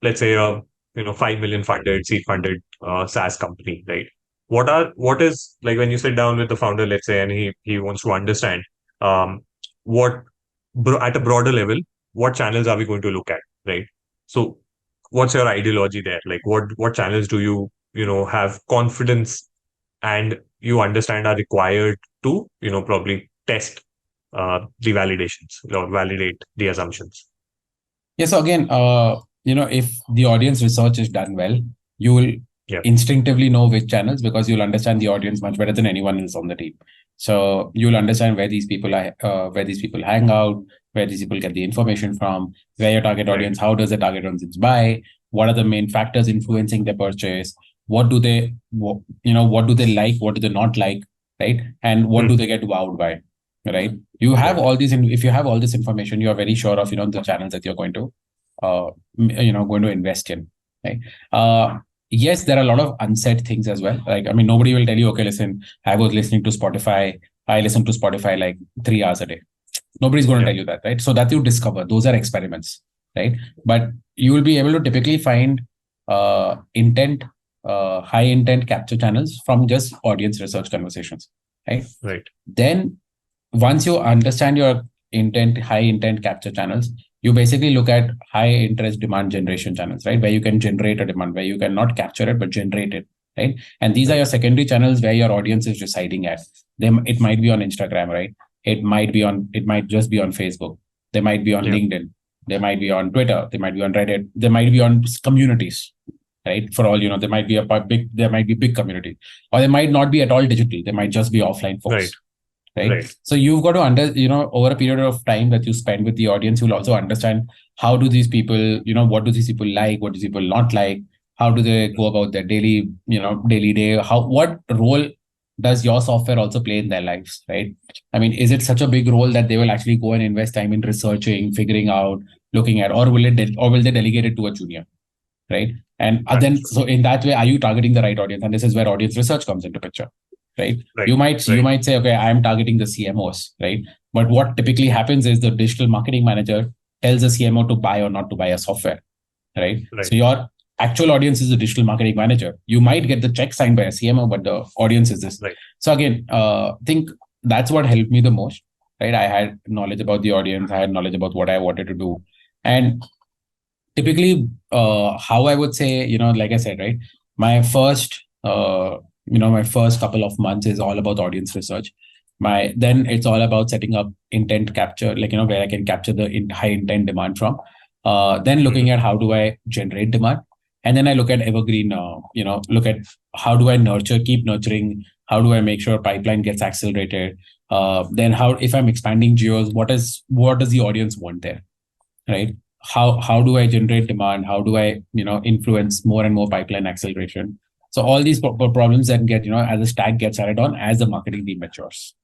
let's say a 5 million funded, seed funded SaaS company, right? What is like when you sit down with the founder, let's say, and he wants to understand um what at a broader level, what channels are we going to look at, right? So what's your ideology there? Like what channels do you have confidence and you understand are required to probably test the validations or validate the assumptions. Yeah. So again, if the audience research is done well, you will Yeah. instinctively know which channels because you'll understand the audience much better than anyone else on the team. So you'll understand where these people hang out, where these people get the information from, where your target Right. audience, how does the target audience buy, what are the main factors influencing their purchase, what do they, what do they like, what do they not like, right, and what do Hmm. they get wowed by, right? You have Right. all these, if you have all this information, you are very sure of the channels that you're going to invest in, right? Yes, there are a lot of unsaid things as well. Like, I mean, nobody will tell you, okay, listen, I was listening to Spotify. I listen to Spotify like 3 hours a day. Nobody's going to Yeah. tell you that, right? So that you discover, those are experiments, right? But you will be able to typically find intent, high intent capture channels from just audience research conversations, right? Right. Then once you understand your high intent capture channels, you basically look at high interest demand generation channels, right? Where you can generate a demand, where you can not capture it, but generate it, right? And these are Right. your secondary channels where your audience is residing at. It might be on Instagram, right? It might just be on Facebook. They might be on Yeah. LinkedIn. They might be on Twitter. They might be on Reddit. They might be on communities, right? For all there might be there might be big community, or they might not be at all digital. They might just be offline Right. folks, right? Right. So you've got to over a period of time that you spend with the audience, you'll also understand how do these people, what do these people like, what do these people not like, how do they go about their daily day, what role does your software also play in their lives, right? I mean, is it such a big role that they will actually go and invest time in researching, figuring out, looking at, or will they delegate it to a junior, right? And Right. then, so in that way, are you targeting the right audience? And this is where audience research comes into picture, right? Right. You might say, okay, I am targeting the CMOs, right? But what typically happens is the digital marketing manager tells the CMO to buy or not to buy a software, right? Right. So your actual audience is the digital marketing manager. You might get the check signed by a CMO, but the audience is this. Right. So again, I think that's what helped me the most, right? I had knowledge about the audience. I had knowledge about what I wanted to do, and typically how I would say, like I said, right, my first my first couple of months is all about audience research. My Then it's all about setting up intent capture, like where I can capture the high intent demand from, then looking Mhm. at how do I generate demand, and then I look at evergreen, look at how do I keep nurturing, how do I make sure pipeline gets accelerated, then how, if I'm expanding geos, what does the audience want there, right? How do I generate demand? How do I influence more and more pipeline acceleration? So all these problems that get as the stack gets added on as the marketing team matures.